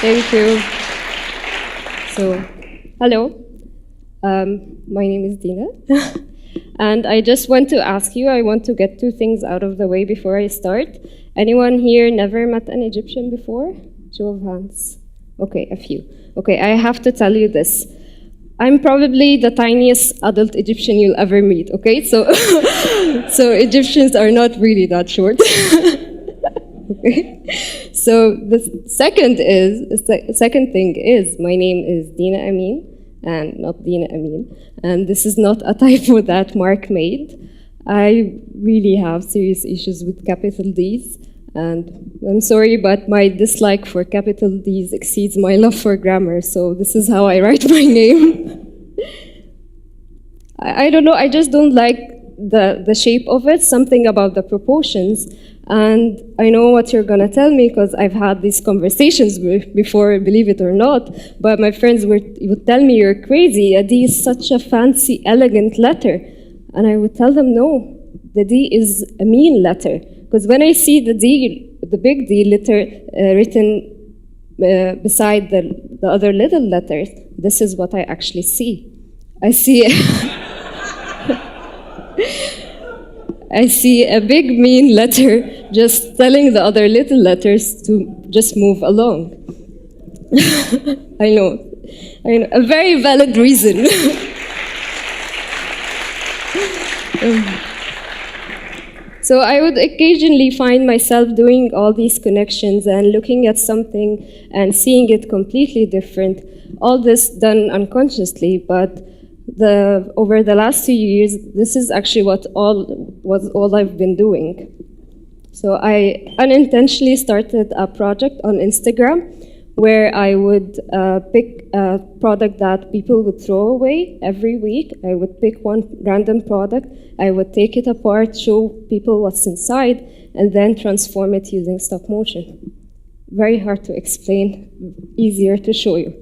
Thank you. So, hello. My name is Dina. And I just want to ask you, I want to get two things out of the way before I start. Anyone here never met an Egyptian before? Show of hands. Okay, a few. Okay, I have to tell you this. I'm probably the tiniest adult Egyptian you'll ever meet, okay? So, so Egyptians are not really that short. Okay. So the second thing is, my name is Dina Amin, and not Dina Amin. And this is not a typo that Mark made. I really have serious issues with capital D's. And I'm sorry, but my dislike for capital D's exceeds my love for grammar, so this is how I write my name. I don't know, I just don't like the shape of it, something about the proportions. And I know what you're gonna tell me, because I've had these conversations before, believe it or not, but my friends would tell me, you're crazy, a D is such a fancy, elegant letter. And I would tell them, no, the D is a mean letter. Because when I see the D, the big D letter written beside the other little letters, this is what I actually see. I see I see a big mean letter just telling the other little letters to just move along. I know, a very valid reason. So I would occasionally find myself doing all these connections and looking at something and seeing it completely different. All this done unconsciously, but over the last 2 years, this is actually was all I've been doing. So I unintentionally started a project on Instagram where I would pick a product that people would throw away every week. I would pick one random product, I would take it apart, show people what's inside, and then transform it using stop motion. Very hard to explain, easier to show you.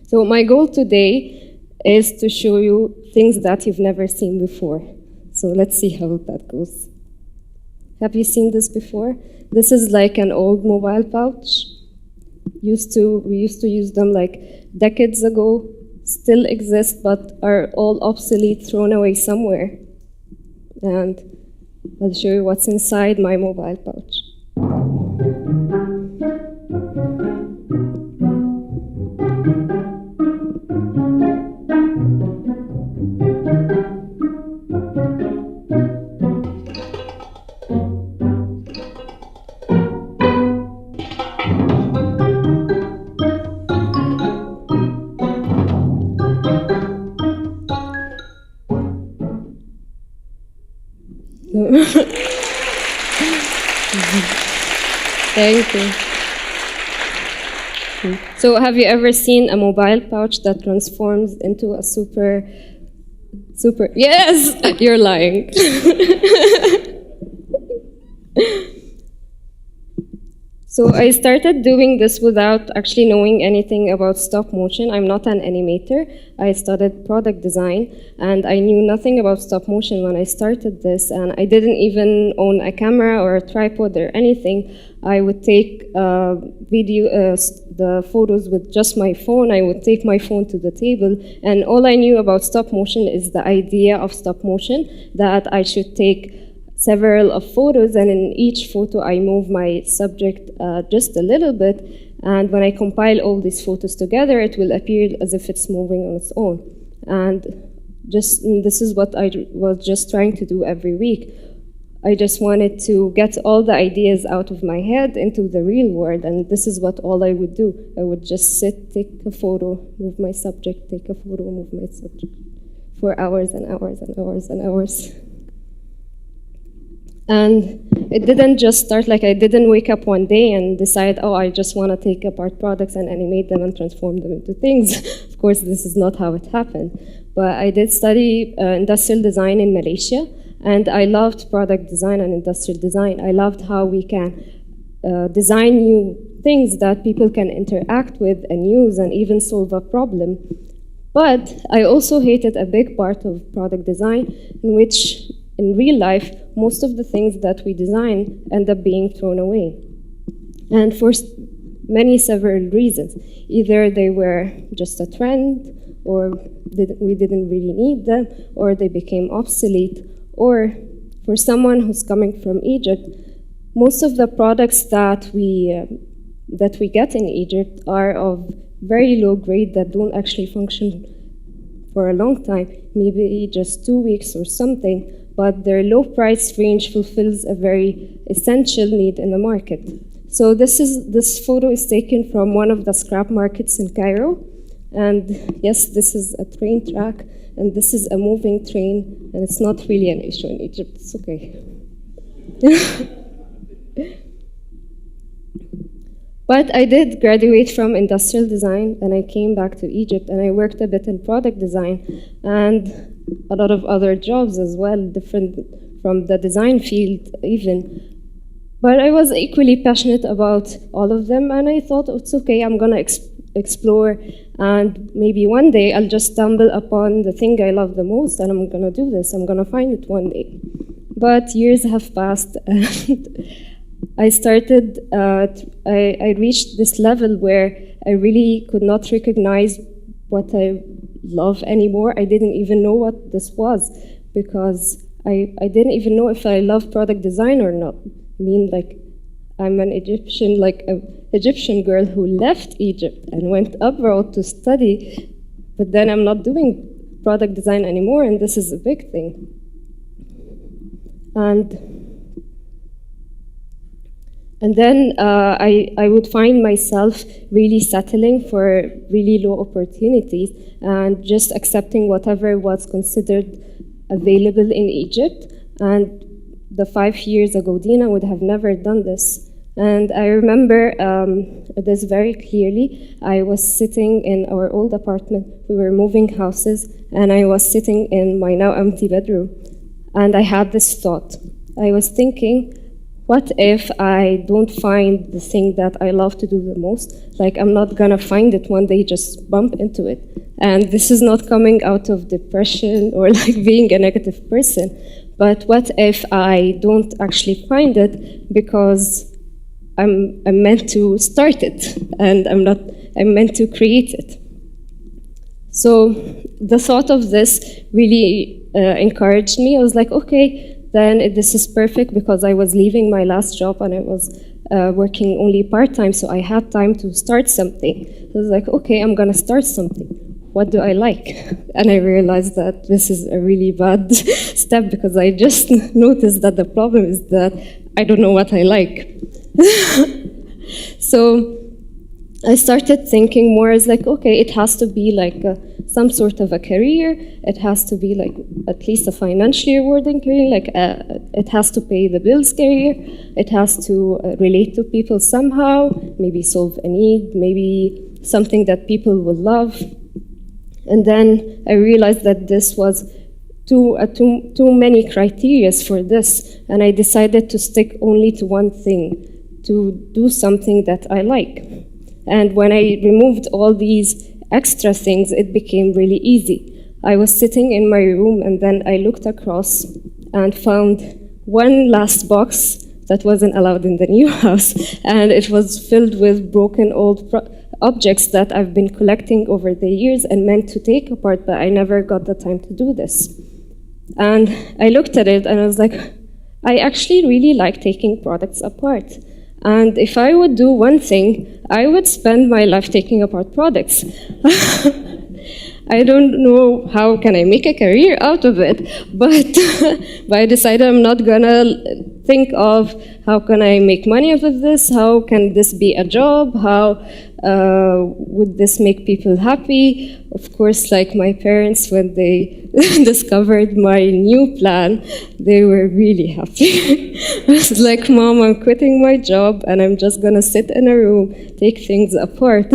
So my goal today is to show you things that you've never seen before. So let's see how that goes. Have you seen this before? This is like an old mobile pouch. We used to use them like decades ago, still exist, but are all obsolete, thrown away somewhere. And I'll show you what's inside my mobile pouch. Thank you. So have you ever seen a mobile pouch that transforms into a super, yes, you're lying. So I started doing this without actually knowing anything about stop motion. I'm not an animator. I studied product design, and I knew nothing about stop motion when I started this, and I didn't even own a camera or a tripod or anything. I would take the photos with just my phone. I would take my phone to the table, and all I knew about stop motion is the idea of stop motion, that I should take several of photos, and in each photo I move my subject just a little bit, and when I compile all these photos together, it will appear as if it's moving on its own. And this is what I was just trying to do every week. I just wanted to get all the ideas out of my head into the real world, and this is what all I would do. I would just sit, take a photo, move my subject, take a photo, move my subject, for hours and hours and hours and hours. And it didn't just start, like I didn't wake up one day and decide, oh, I just want to take apart products and animate them and transform them into things. Of course, this is not how it happened. But I did study industrial design in Malaysia, and I loved product design and industrial design. I loved how we can design new things that people can interact with and use and even solve a problem. But I also hated a big part of product design, in which in real life, most of the things that we design end up being thrown away. and for many several reasons. Either they were just a trend, or we didn't really need them, or they became obsolete, or for someone who's coming from Egypt, most of the products that we get in Egypt are of very low grade that don't actually function for a long time, maybe just 2 weeks or something, but their low price range fulfills a very essential need in the market. So this photo is taken from one of the scrap markets in Cairo. And yes, this is a train track, and this is a moving train, and it's not really an issue in Egypt, it's okay. But I did graduate from industrial design, and I came back to Egypt, and I worked a bit in product design, and a lot of other jobs as well, different from the design field even. But I was equally passionate about all of them, and I thought, it's okay, I'm gonna explore, and maybe one day I'll just stumble upon the thing I love the most, and I'm gonna do this, I'm gonna find it one day. But years have passed, and I started, I reached this level where I really could not recognize what I love anymore. I didn't even know what this was, because I didn't even know if I love product design or not. I mean, like, I'm an Egyptian, like an Egyptian girl who left Egypt and went abroad to study, but then I'm not doing product design anymore, and this is a big thing. And then I would find myself really settling for really low opportunities and just accepting whatever was considered available in Egypt. And the 5 years ago, Dina would have never done this. And I remember this very clearly. I was sitting in our old apartment. We were moving houses, and I was sitting in my now empty bedroom. And I had this thought. I was thinking, what if I don't find the thing that I love to do the most? Like, I'm not gonna find it one day, just bump into it. And this is not coming out of depression or like being a negative person. But what if I don't actually find it because I'm meant to start it, and I'm meant to create it. So the thought of this really encouraged me. I was like, okay, then this is perfect, because I was leaving my last job and I was working only part-time, so I had time to start something. So I was like, okay, I'm gonna start something. What do I like? And I realized that this is a really bad step, because I just noticed that the problem is that I don't know what I like. So I started thinking more as like, okay, it has to be like some sort of a career. It has to be like at least a financially rewarding career. Like it has to pay the bills career. It has to relate to people somehow, maybe solve a need, maybe something that people will love. And then I realized that this was too many criteria for this, and I decided to stick only to one thing, to do something that I like. And when I removed all these extra things, it became really easy. I was sitting in my room, and then I looked across and found one last box that wasn't allowed in the new house, and it was filled with broken old objects that I've been collecting over the years and meant to take apart, but I never got the time to do this. And I looked at it and I was like, I actually really like taking products apart. And if I would do one thing, I would spend my life taking apart products. I don't know how can I make a career out of it, but I decided I'm not gonna think of how can I make money out of this, how can this be a job, how would this make people happy. Of course, like my parents, when they discovered my new plan, they were really happy. I was like, Mom, I'm quitting my job and I'm just gonna sit in a room, take things apart.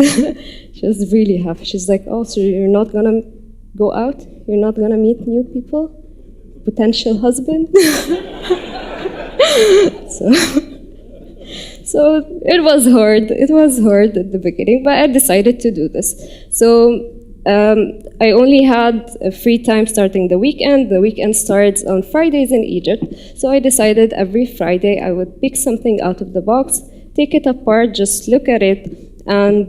She was really happy. She's like, oh, so you're not gonna go out? You're not gonna meet new people? Potential husband? So it was hard. It was hard at the beginning, but I decided to do this. So I only had a free time starting the weekend. The weekend starts on Fridays in Egypt. So I decided every Friday I would pick something out of the box, take it apart, just look at it, and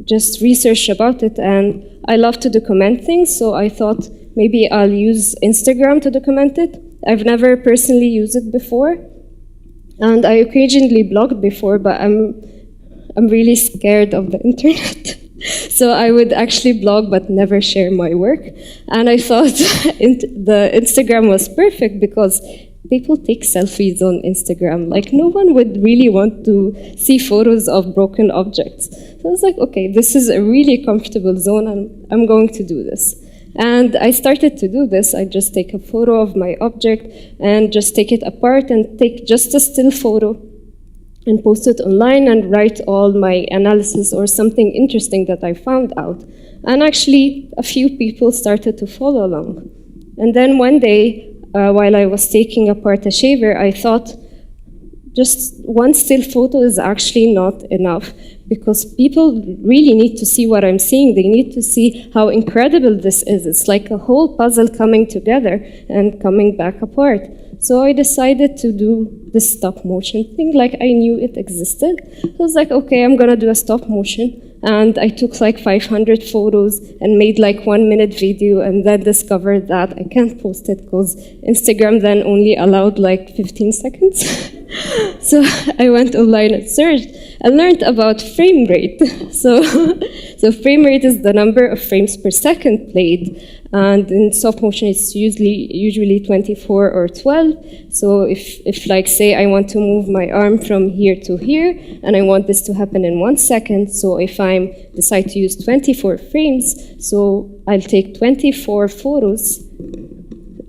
just research about it. And I love to document things, so I thought maybe I'll use Instagram to document it. I've never personally used it before, and I occasionally blogged before, but I'm really scared of the internet. So I would actually blog but never share my work. And I thought the Instagram was perfect because people take selfies on Instagram. Like, no one would really want to see photos of broken objects. So I was like, okay, this is a really comfortable zone, and I'm going to do this. And I started to do this. I just take a photo of my object and just take it apart and take just a still photo and post it online and write all my analysis or something interesting that I found out. And actually, a few people started to follow along. And then one day, while I was taking apart a shaver, I thought just one still photo is actually not enough, because people really need to see what I'm seeing. They need to see how incredible this is. It's like a whole puzzle coming together and coming back apart. So I decided to do this stop motion thing, like I knew it existed. So I was like, okay, I'm gonna do a stop motion. And I took like 500 photos and made like 1 minute video, and then discovered that I can't post it because Instagram then only allowed like 15 seconds. So I went online and searched and learned about frame rate. So frame rate is the number of frames per second played. And in stop motion, it's usually 24 or 12. So if like, say, I want to move my arm from here to here, and I want this to happen in 1 second, so if I decide to use 24 frames, so I'll take 24 photos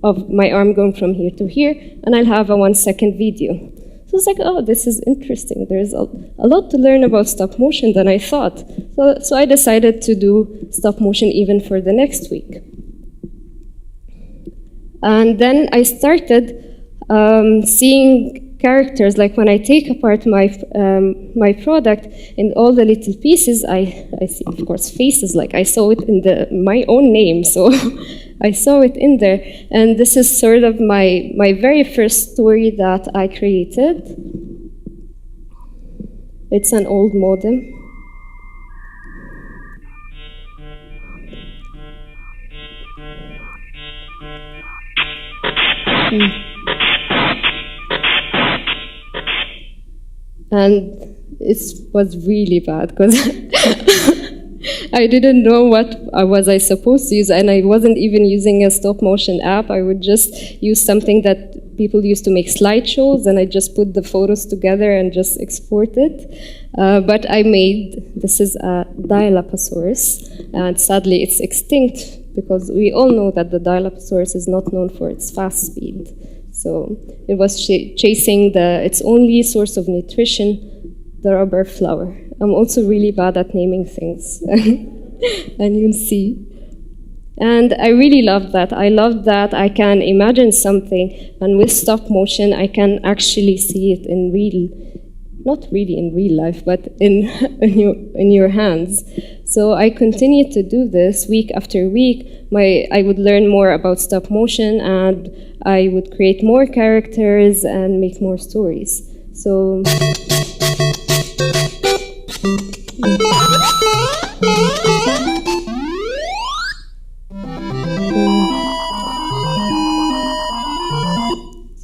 of my arm going from here to here, and I'll have a 1 second video. So it's like, oh, this is interesting. There's a lot to learn about stop motion than I thought. So I decided to do stop motion even for the next week. And then I started seeing characters, like when I take apart my product in all the little pieces, I see, of course, faces. Like I saw it in my own name, so I saw it in there. And this is sort of my very first story that I created. It's an old modem. And it was really bad because I didn't know what was I supposed to use, and I wasn't even using a stop motion app. I would just use something that people used to make slideshows, and I just put the photos together and just export it. But I made, this is a Dilophosaurus, and sadly it's extinct because we all know that the Dilophosaurus is not known for its fast speed. So it was chasing its only source of nutrition, the rubber flower. I'm also really bad at naming things, and you'll see. And I really love that. I love that I can imagine something, and with stop motion, I can actually see it in real, not really in real life, but in your hands. So I continued to do this week after week. I would learn more about stop motion, and I would create more characters and make more stories. So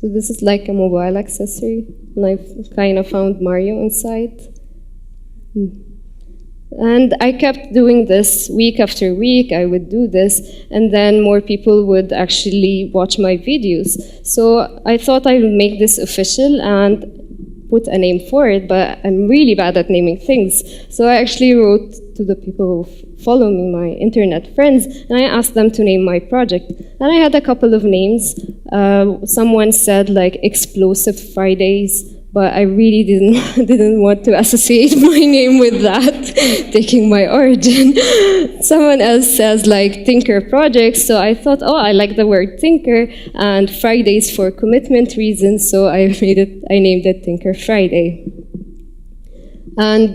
this is like a mobile accessory, and I kind of found Mario inside. And I kept doing this week after week. I would do this, and then more people would actually watch my videos. So I thought I would make this official and put a name for it, but I'm really bad at naming things. So I actually wrote to the people who follow me, my internet friends, and I asked them to name my project. And I had a couple of names. Someone said like Explosive Fridays, but I really didn't want to associate my name with that, taking my origin. Someone else says like Tinker Projects, so I thought, oh, I like the word Tinker, and Fridays for commitment reasons, so I named it Tinker Friday. And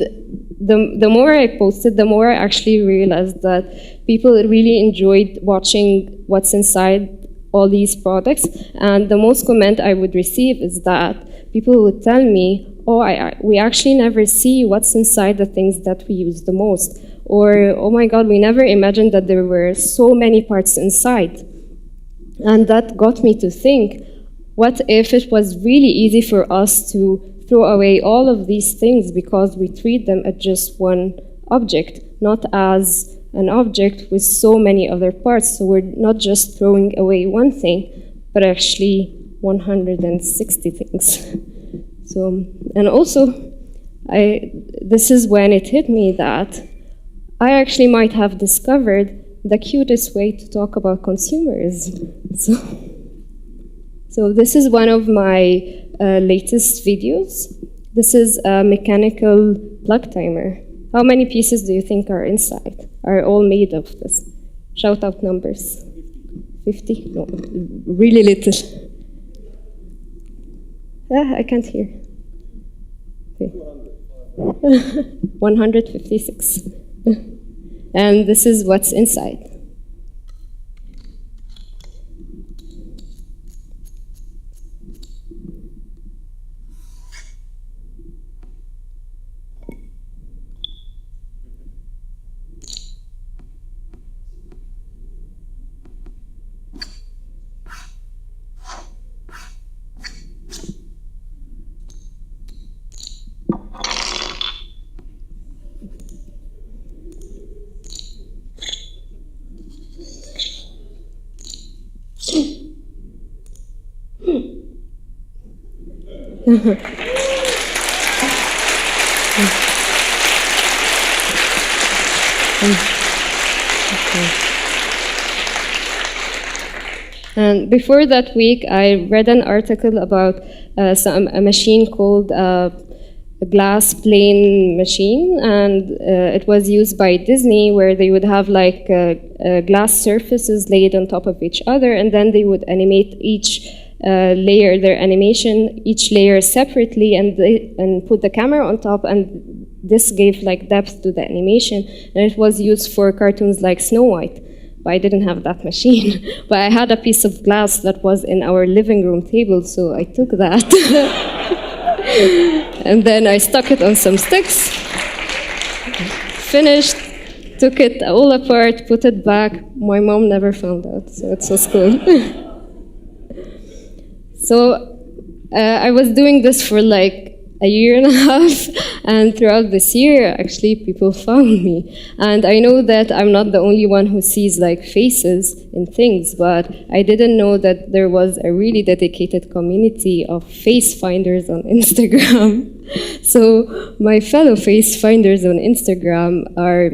the more I posted, the more I actually realized that people really enjoyed watching what's inside all these products, and the most comment I would receive is that people would tell me, oh, we actually never see what's inside the things that we use the most. Or, oh my God, we never imagined that there were so many parts inside. And that got me to think, what if it was really easy for us to throw away all of these things because we treat them as just one object, not as an object with so many other parts. So we're not just throwing away one thing, but actually 160 things. So, and also, this is when it hit me that I actually might have discovered the cutest way to talk about consumerism. So this is one of my latest videos. This is a mechanical plug timer. How many pieces do you think are inside, are all made of this? Shout out numbers. 50? No, really little. I can't hear. Okay. 156. And this is what's inside. And before that week, I read an article about a machine called a glass plane machine, and it was used by Disney, where they would have like glass surfaces laid on top of each other, and then they would animate each layer, their animation, each layer separately, and put the camera on top, and this gave like depth to the animation, and it was used for cartoons like Snow White. But I didn't have that machine. But I had a piece of glass that was in our living room table, so I took that. And then I stuck it on some sticks, finished, took it all apart, put it back. My mom never found out, so it was cool. So I was doing this for like a year and a half, and throughout this year, actually, people found me. And I know that I'm not the only one who sees like faces in things, but I didn't know that there was a really dedicated community of face finders on Instagram. So my fellow face finders on Instagram are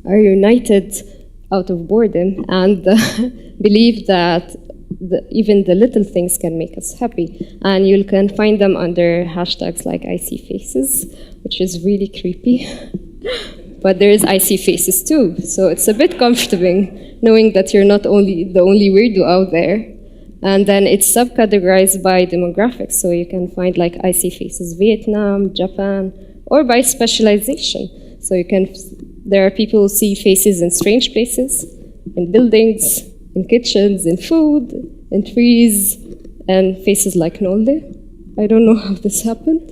united out of boredom and believe that even the little things can make us happy. And you can find them under hashtags like I see faces, which is really creepy. But there is I see faces too, so it's a bit comforting knowing that you're not the only weirdo out there. And then it's subcategorized by demographics, so you can find like I see faces Vietnam, Japan, or by specialization. So there are people who see faces in strange places, in buildings, in kitchens, in food, in trees, and faces like Nolde. I don't know how this happened.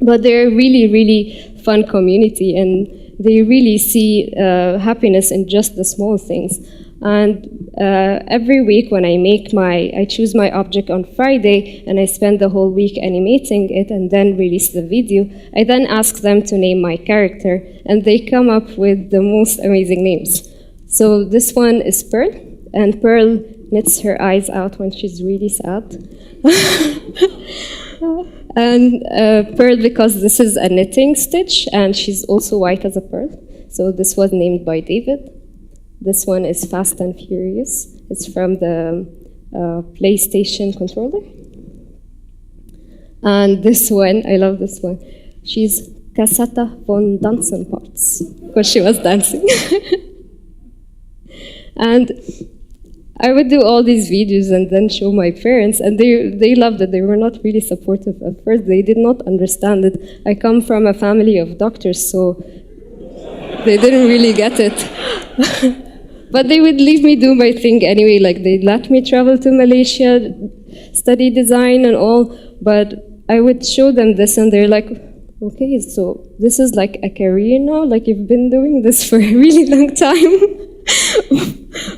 But they're a really, really fun community, and they really see happiness in just the small things. And every week when I choose my object on Friday, and I spend the whole week animating it and then release the video, I then ask them to name my character, and they come up with the most amazing names. So this one is Pearl, and Pearl knits her eyes out when she's really sad. And Pearl, because this is a knitting stitch, and she's also white as a pearl. So this was named by David. This one is Fast and Furious. It's from the PlayStation controller. And this one, I love this one. She's Cassata von Dansenparts, because she was dancing. And I would do all these videos and then show my parents, and they loved it. They were not really supportive at first. They did not understand it. I come from a family of doctors, so they didn't really get it. But they would leave me do my thing anyway. Like, they'd let me travel to Malaysia, study design and all, but I would show them this and they're like, okay, so this is like a career now? Like you've been doing this for a really long time?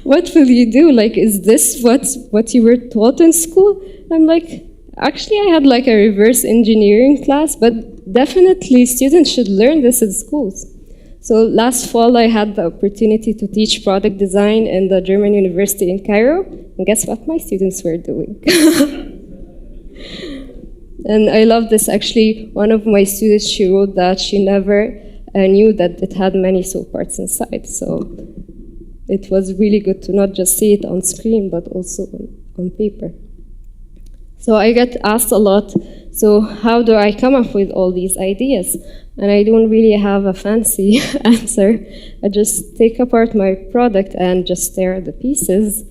What will you do? Like, is this what you were taught in school? I'm like, actually I had like a reverse engineering class, but definitely students should learn this in schools. So last fall I had the opportunity to teach product design in the German University in Cairo, and guess what my students were doing? And I love this actually. One of my students, she wrote that she never knew that it had many soap parts inside. So it was really good to not just see it on screen, but also on paper. So I get asked a lot, so how do I come up with all these ideas? And I don't really have a fancy answer. I just take apart my product and just stare at the pieces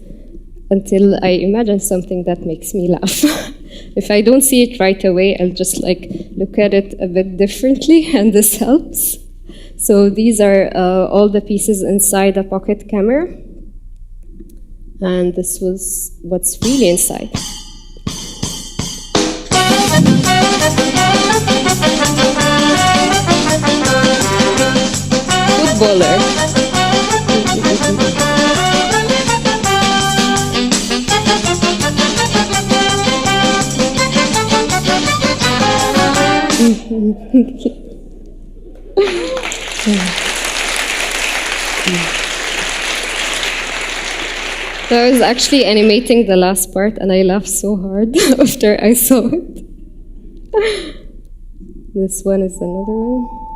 until I imagine something that makes me laugh. If I don't see it right away, I'll just like look at it a bit differently, and this helps. So these are all the pieces inside a pocket camera. And this was what's really inside. Footballer. So I was actually animating the last part and I laughed so hard after I saw it. This one is another one.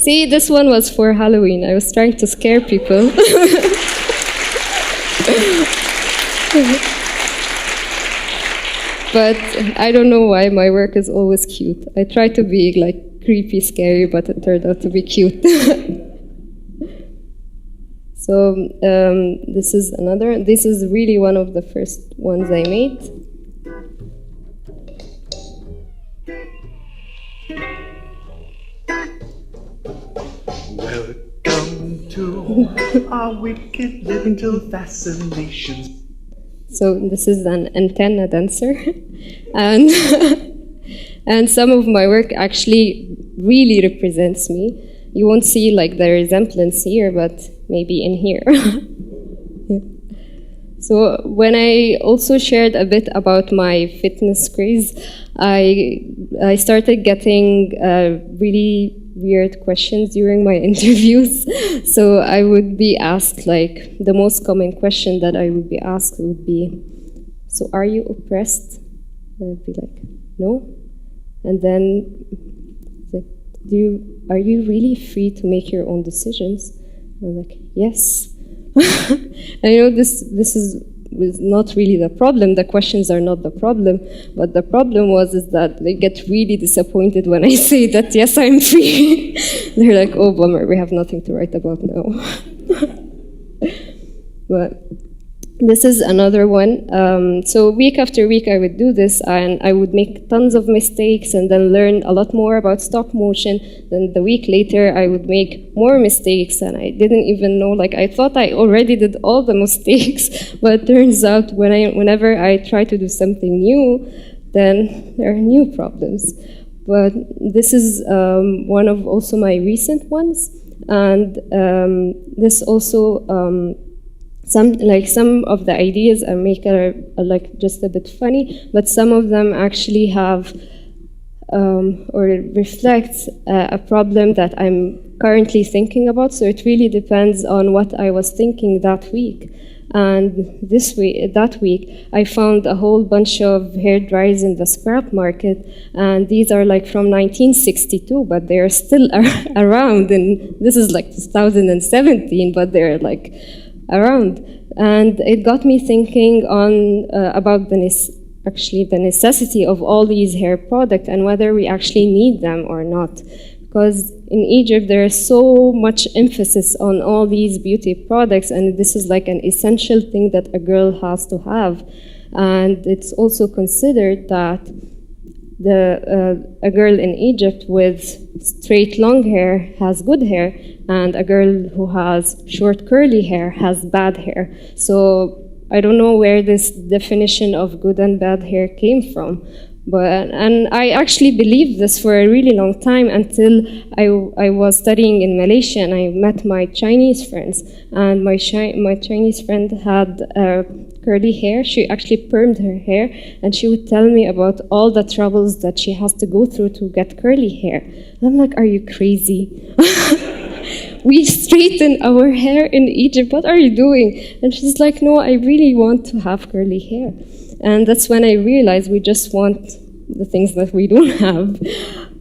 See, this one was for Halloween. I was trying to scare people. But I don't know why my work is always cute. I try to be like creepy, scary, but it turned out to be cute. So this is another. This is really one of the first ones I made. Welcome to our wicked little fascinations. So this is an antenna dancer, and and some of my work actually really represents me. You won't see like the resemblance here, but maybe in here. Yeah. So when I also shared a bit about my fitness craze, I started getting really weird questions during my interviews. So I would be asked, like, the most common question that I would be asked would be, so are you oppressed? And I'd be like, no. And then, like, are you really free to make your own decisions? And I'm like, yes. I know this was not really the problem. The questions are not the problem, but the problem is that they get really disappointed when I say that yes, I'm free. They're like, oh bummer, we have nothing to write about now. But this is another one. So week after week I would do this, and I would make tons of mistakes and then learn a lot more about stop motion. Then the week later I would make more mistakes, and I didn't even know, like, I thought I already did all the mistakes, but it turns out whenever I try to do something new, then there are new problems. But this is one of also my recent ones, and this also some of the ideas I make are like just a bit funny, but some of them actually have or reflect a problem that I'm currently thinking about. So it really depends on what I was thinking that week. And that week, I found a whole bunch of hair dryers in the scrap market, and these are like from 1962, but they are still around. And this is like 2017, but they're like around. And it got me thinking about the actually the necessity of all these hair products and whether we actually need them or not. Because in Egypt, there is so much emphasis on all these beauty products, and this is like an essential thing that a girl has to have. And it's also considered that a girl in Egypt with straight long hair has good hair, and a girl who has short curly hair has bad hair. So I don't know where this definition of good and bad hair came from. And I actually believed this for a really long time until I was studying in Malaysia and I met my Chinese friends. And my Chinese friend had curly hair. She actually permed her hair, and she would tell me about all the troubles that she has to go through to get curly hair. And I'm like, are you crazy? We straighten our hair in Egypt. What are you doing? And she's like, no, I really want to have curly hair. And that's when I realized we just want the things that we don't have.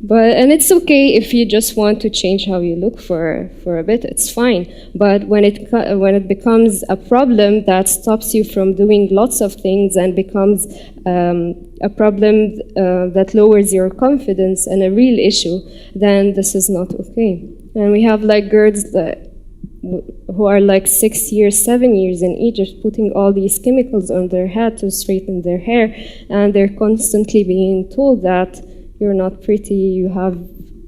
And it's okay if you just want to change how you look for a bit, it's fine. But when it becomes a problem that stops you from doing lots of things and becomes a problem that lowers your confidence and a real issue, then this is not okay. And we have like girls who are like 6 years, 7 years in Egypt putting all these chemicals on their head to straighten their hair, and they're constantly being told that you're not pretty, you have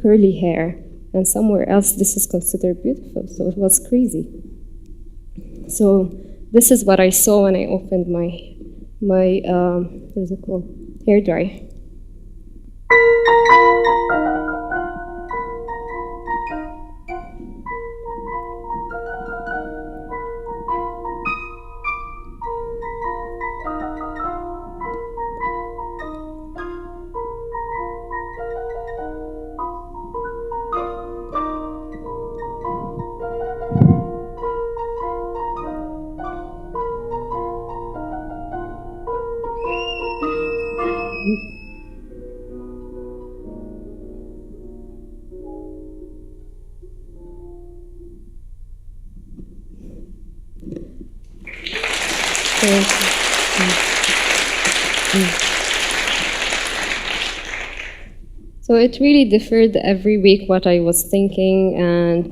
curly hair, and somewhere else this is considered beautiful. So it was crazy. So this is what I saw when I opened my what's it called? Hair dryer. So it really differed every week what I was thinking, and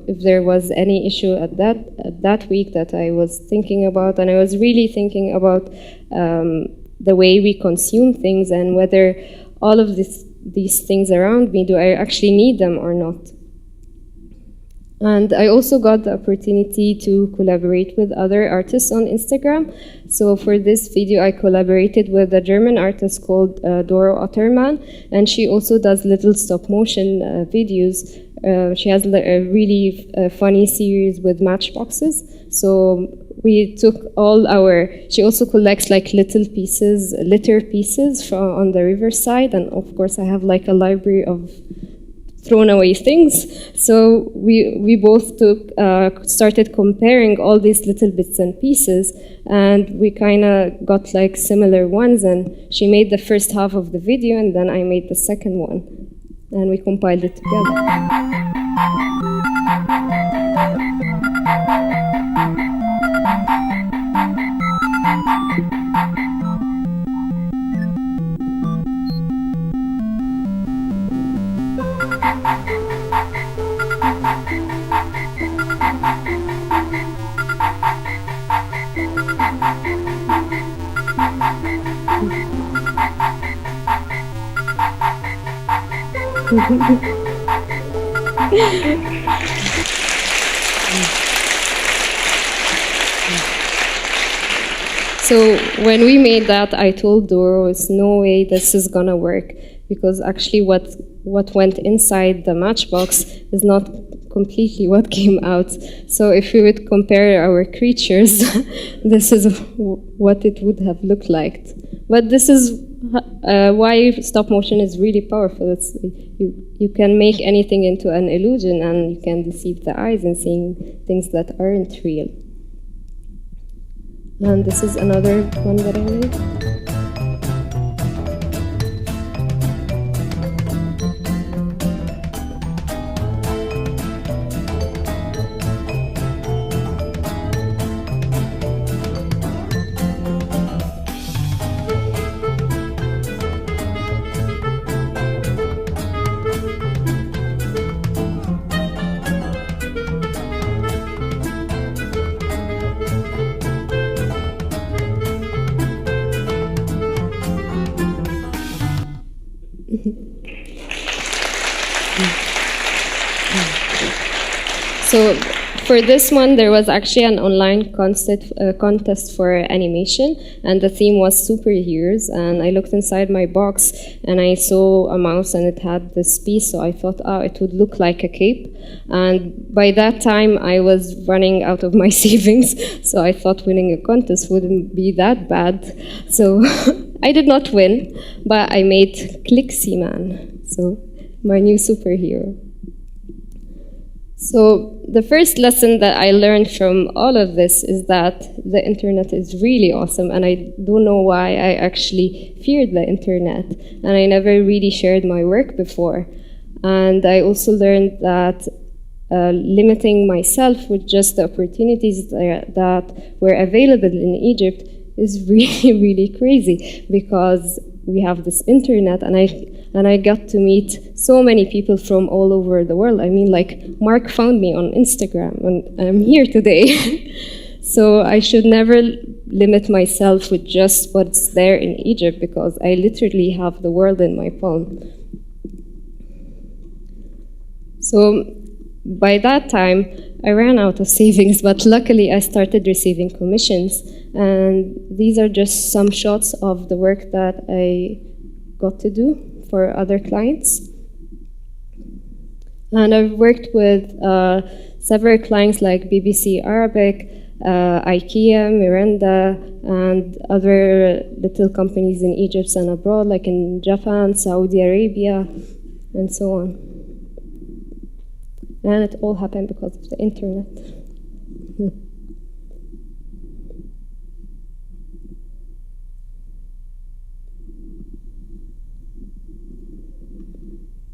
if there was any issue at that week that I was thinking about. And I was really thinking about the way we consume things and whether all of these things around me, do I actually need them or not? And I also got the opportunity to collaborate with other artists on Instagram. So for this video, I collaborated with a German artist called Doro Otterman, and she also does little stop motion videos. She has a really funny series with matchboxes. So we took she also collects like litter pieces on the riverside, and of course I have like a library of thrown away things. So we both started comparing all these little bits and pieces, and we kind of got like similar ones, and she made the first half of the video and then I made the second one, and we compiled it together. So when we made that, I told Doro, "There's no way this is gonna work, because actually what went inside the matchbox is not completely what came out. So if we would compare our creatures, this is what it would have looked like." But this is why stop motion is really powerful. You can make anything into an illusion, and you can deceive the eyes in seeing things that aren't real. And this is another one that I made. So for this one, there was actually an online contest for animation, and the theme was superheroes. And I looked inside my box, and I saw a mouse, and it had this piece. So I thought, oh, it would look like a cape. And by that time, I was running out of my savings. So I thought winning a contest wouldn't be that bad. So I did not win, but I made Clixy Man, so my new superhero. So the first lesson that I learned from all of this is that the internet is really awesome, and I don't know why I actually feared the internet, and I never really shared my work before. And I also learned that limiting myself with just the opportunities that were available in Egypt is really, really crazy, because we have this internet, and I got to meet so many people from all over the world. I mean, like, Mark found me on Instagram, and I'm here today. So I should never limit myself with just what's there in Egypt, because I literally have the world in my palm. So by that time, I ran out of savings, but luckily I started receiving commissions. And these are just some shots of the work that I got to do for other clients. And I've worked with several clients like BBC Arabic, IKEA, Miranda, and other little companies in Egypt and abroad, like in Japan, Saudi Arabia, and so on. And it all happened because of the internet.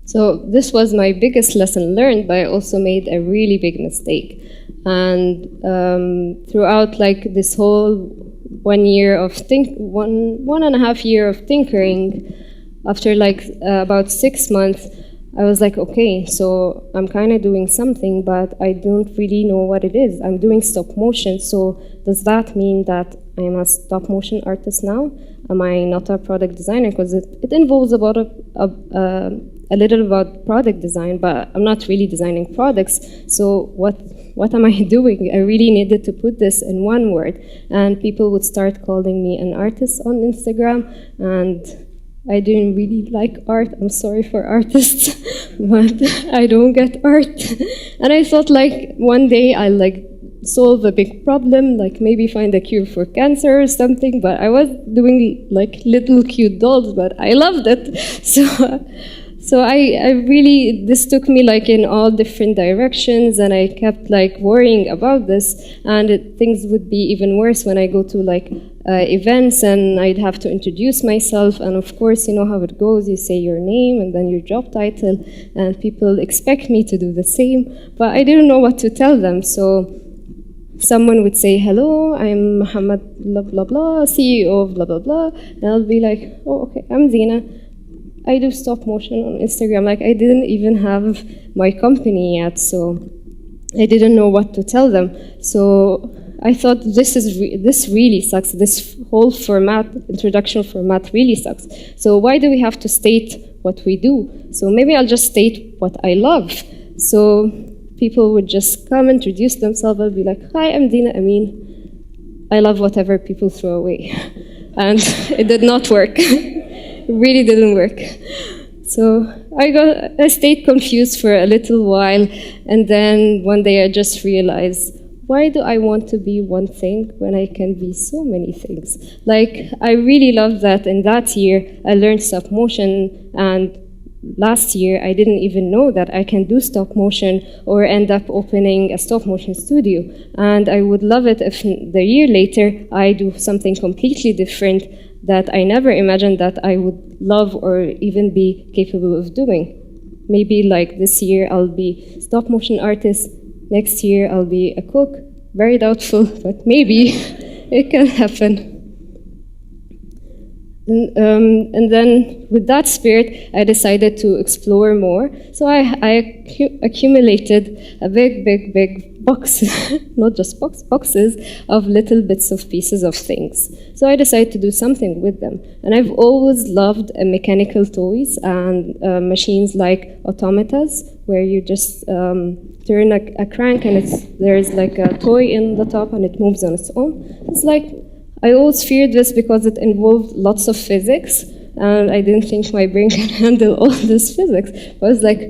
So this was my biggest lesson learned, but I also made a really big mistake. And throughout like this whole 1 year of one and a half year of tinkering, after like about 6 months, I was like, okay, so I'm kind of doing something, but I don't really know what it is. I'm doing stop motion, so does that mean that I'm a stop motion artist now? Am I not a product designer? Because it involves about a little about product design, but I'm not really designing products. So what am I doing? I really needed to put this in one word. And people would start calling me an artist on Instagram, and I didn't really like art. I'm sorry for artists, but I don't get art. And I thought like one day I'll like solve a big problem, like maybe find a cure for cancer or something, but I was doing like little cute dolls, but I loved it. So I really, this took me like in all different directions, and I kept like worrying about this, and things would be even worse when I go to like events and I'd have to introduce myself, and of course you know how it goes, you say your name and then your job title, and people expect me to do the same, but I didn't know what to tell them. So someone would say, hello, I'm Muhammad blah blah blah, CEO of blah blah blah, and I'll be like, oh okay, I'm Dina, I do stop motion on Instagram. Like I didn't even have my company yet, so I didn't know what to tell them. So I thought this really sucks. This whole format, introduction format, really sucks. So why do we have to state what we do? So maybe I'll just state what I love. So people would just come, introduce themselves, I'll be like, hi, I'm Dina Amin. I love whatever people throw away. And it did not work. It really didn't work. So I stayed confused for a little while, and then one day I just realized, why do I want to be one thing when I can be so many things? Like, I really love that in that year I learned stop motion, and last year I didn't even know that I can do stop motion or end up opening a stop motion studio. And I would love it if the year later I do something completely different that I never imagined that I would love or even be capable of doing. Maybe like this year I'll be stop motion artist, next year I'll be a cook, very doubtful, but maybe it can happen. And then with that spirit, I decided to explore more. So I accumulated a big boxes, not just boxes of little bits of pieces of things. So I decided to do something with them. And I've always loved mechanical toys and machines like automatas, where you just turn a crank and there's like a toy in the top and it moves on its own. It's like, I always feared this because it involved lots of physics, and I didn't think my brain can handle all this physics. But I was like,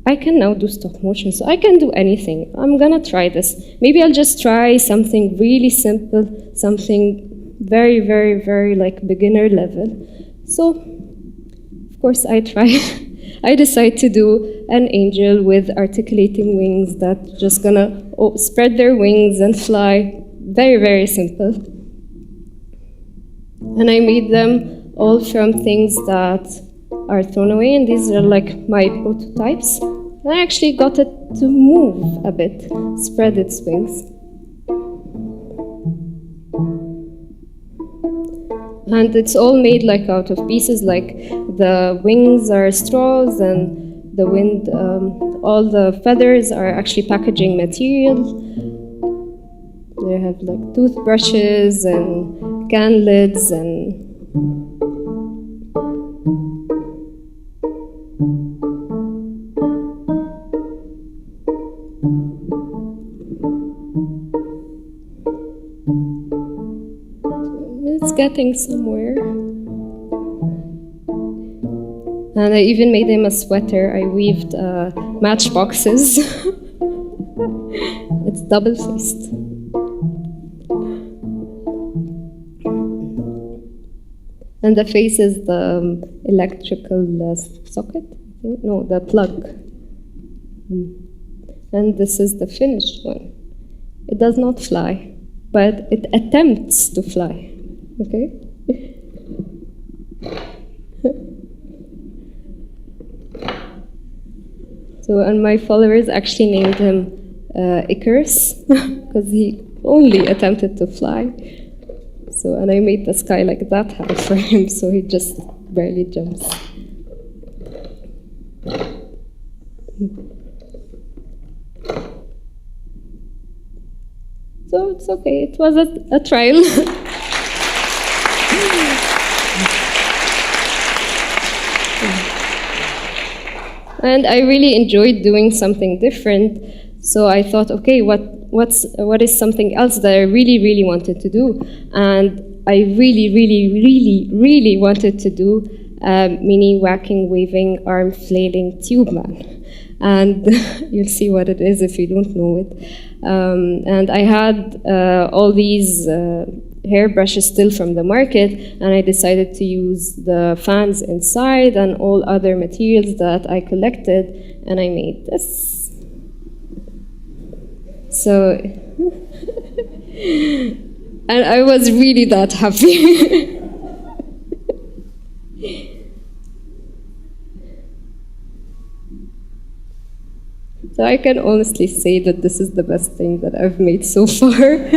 I can now do stop motion, so I can do anything. I'm gonna try this. Maybe I'll just try something really simple, something very, very, very like beginner level. So, of course, I tried. I decided to do an angel with articulating wings that just gonna spread their wings and fly. Very, very simple. And I made them all from things that are thrown away, and these are like my prototypes. And I actually got it to move a bit, spread its wings. And it's all made like out of pieces, like the wings are straws and the wind, all the feathers are actually packaging material. They have like toothbrushes and can lids and it's getting somewhere. And I even made him a sweater. I weaved matchboxes. It's double-faced. And the face is the electrical socket, I think. No, the plug. And this is the finished one. It does not fly, but it attempts to fly. Okay? So, and my followers actually named him Icarus, because he only attempted to fly. So, and I made the sky like that high for him, so he just barely jumps. So it's okay, it was a trial. And I really enjoyed doing something different, so I thought, okay, what is something else that I really, really wanted to do? And I really, really, really, really wanted to do a mini whacking, waving, arm flailing tube man. And you'll see what it is if you don't know it. And I had all these hairbrushes still from the market, and I decided to use the fans inside and all other materials that I collected, and I made this. So, and I was really that happy. So I can honestly say that this is the best thing that I've made so far.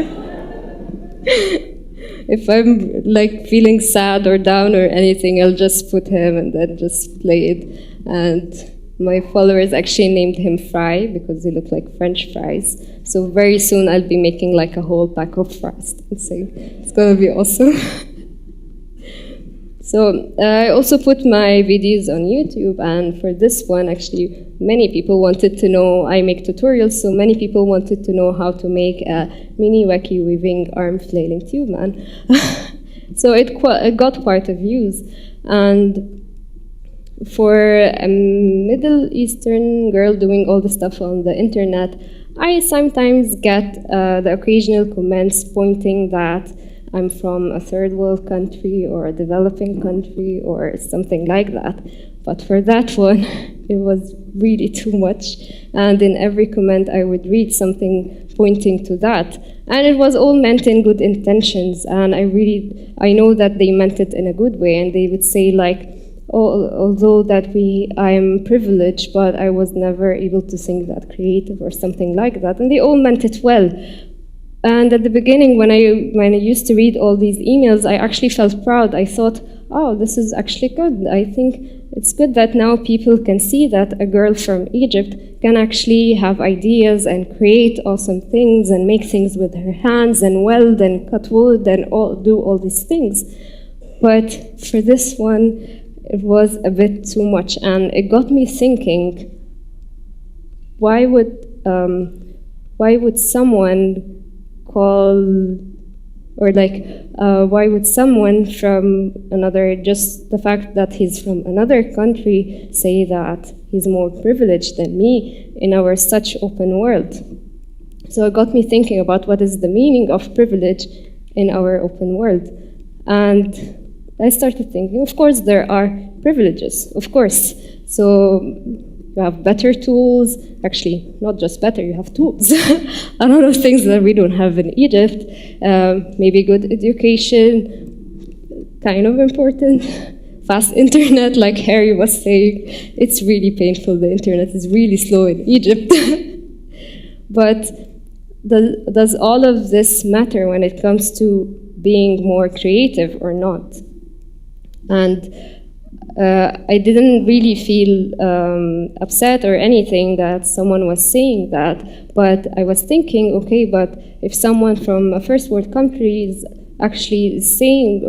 If I'm like feeling sad or down or anything, I'll just put him and then just play it. And my followers actually named him Fry because they look like French fries. So very soon I'll be making like a whole pack of fries. It's gonna be awesome. So I also put my videos on YouTube, and for this one, actually, many people wanted to know, I make tutorials, so many people wanted to know how to make a mini wacky weaving arm flailing tube man. So it got quite a views. And for a Middle Eastern girl doing all the stuff on the internet, I sometimes get the occasional comments pointing that I'm from a third world country or a developing country or something like that. But for that one, it was really too much. And in every comment, I would read something pointing to that. And it was all meant in good intentions. And I know that they meant it in a good way. And they would say like, oh, although that I'm privileged, but I was never able to think that creative or something like that. And they all meant it well. And at the beginning, when I used to read all these emails, I actually felt proud. I thought, oh, this is actually good. I think it's good that now people can see that a girl from Egypt can actually have ideas and create awesome things and make things with her hands and weld and cut wood and do all these things. But for this one, it was a bit too much, and it got me thinking, why would someone call, or why would someone from another, just the fact that he's from another country, say that he's more privileged than me in our such open world? So it got me thinking about what is the meaning of privilege in our open world. And I started thinking, of course, there are privileges, of course. So you have better tools, actually, not just better, you have tools. A lot of things that we don't have in Egypt. Maybe good education, kind of important. Fast internet, like Harry was saying. It's really painful, the internet is really slow in Egypt. But does all of this matter when it comes to being more creative or not? And I didn't really feel upset or anything that someone was saying that, but I was thinking, okay, but if someone from a first world country is actually saying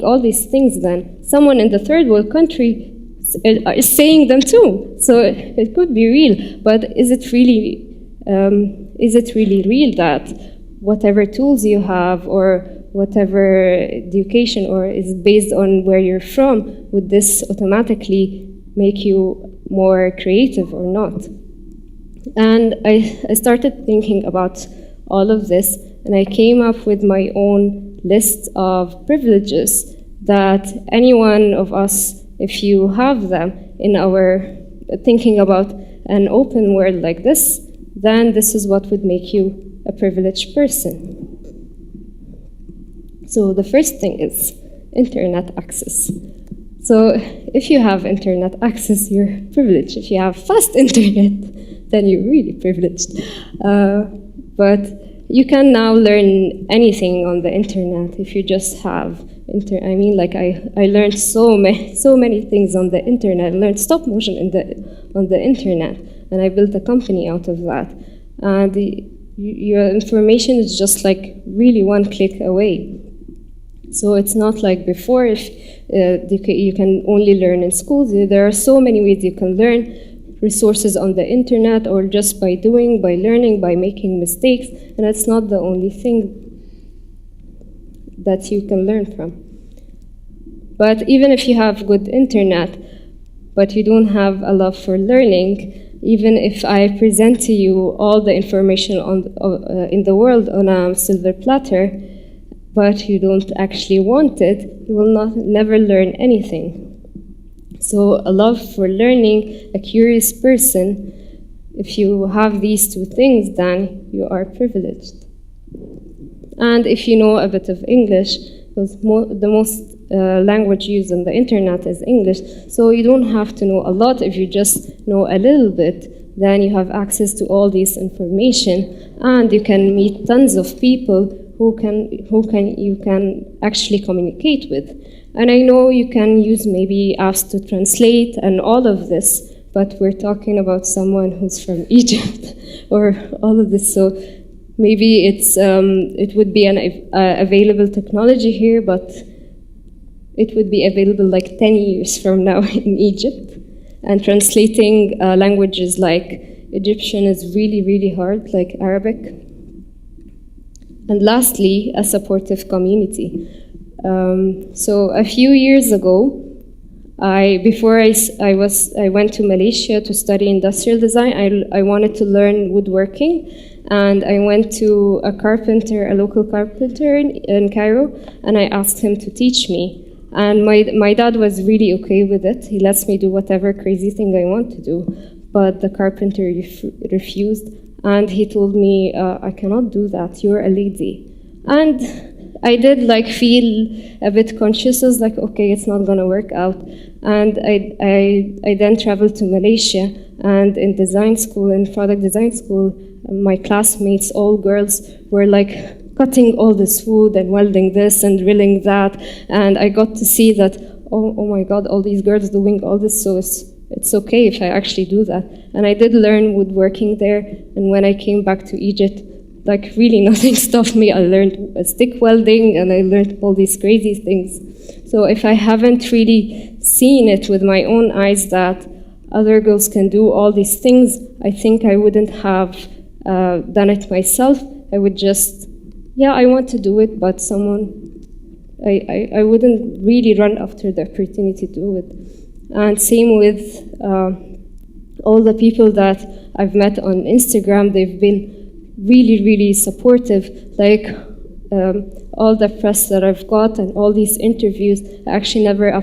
all these things, then someone in the third world country is saying them too. So it could be real, but is it really real that whatever tools you have or whatever education or is based on where you're from, would this automatically make you more creative or not? And I started thinking about all of this, and I came up with my own list of privileges that any one of us, if you have them in our thinking about an open world like this, then this is what would make you a privileged person. So the first thing is internet access. So if you have internet access, you're privileged. If you have fast internet, then you're really privileged. But you can now learn anything on the internet if you just have I learned so many things on the internet. I learned stop motion on the internet, and I built a company out of that. Your information is just like really one click away. So it's not like before, if you can only learn in schools. There are so many ways you can learn, resources on the internet, or just by doing, by learning, by making mistakes, and that's not the only thing that you can learn from. But even if you have good internet, but you don't have a love for learning, even if I present to you all the information in the world on a silver platter, but you don't actually want it, you will never learn anything. So a love for learning, a curious person, if you have these two things, then you are privileged. And if you know a bit of English, because the most language used on the internet is English, so you don't have to know a lot. If you just know a little bit, then you have access to all this information, and you can meet tons of people who you can actually communicate with. And I know you can use maybe apps to translate and all of this, but we're talking about someone who's from Egypt or all of this. So maybe it would be an available technology here, but it would be available like 10 years from now in Egypt. And translating languages like Egyptian is really, really hard, like Arabic. And lastly, a supportive community. So a few years ago, before I went to Malaysia to study industrial design, I wanted to learn woodworking, and I went to a local carpenter in Cairo, and I asked him to teach me. And my dad was really okay with it. He lets me do whatever crazy thing I want to do, but the carpenter refused, and he told me, I cannot do that, you're a lady. And I did feel a bit conscious. I was like, okay, it's not gonna work out. And I then traveled to Malaysia, and in design school, in product design school, my classmates, all girls, were cutting all this wood and welding this and drilling that. And I got to see that, oh my God, all these girls doing all this, so it's okay if I actually do that. And I did learn woodworking there, and when I came back to Egypt, like really nothing stopped me. I learned stick welding, and I learned all these crazy things. So if I haven't really seen it with my own eyes that other girls can do all these things, I think I wouldn't have done it myself. I would just, yeah, I want to do it, but I wouldn't really run after the opportunity to do it. And same with all the people that I've met on Instagram. They've been really, really supportive. Like all the press that I've got and all these interviews, I actually never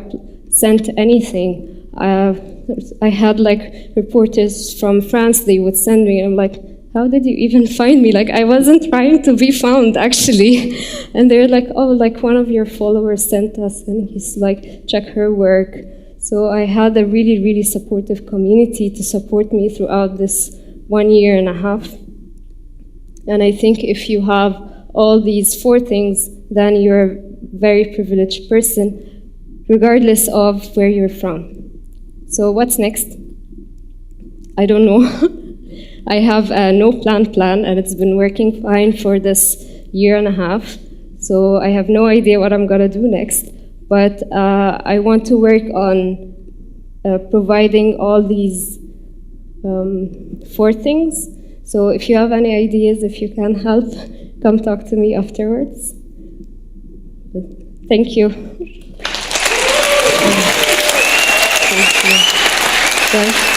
sent anything. I had like reporters from France, they would send me, and I'm like, how did you even find me? Like, I wasn't trying to be found, actually. And they're like, oh, like one of your followers sent us, and he's like, check her work. So I had a really, really supportive community to support me throughout this 1.5 years. And I think if you have all these 4 things, then you're a very privileged person, regardless of where you're from. So what's next? I don't know. I have a no plan, and it's been working fine for this 1.5 years. So I have no idea what I'm gonna do next. But I want to work on providing all these 4 things. So if you have any ideas, if you can help, come talk to me afterwards. Thank you. Thank you.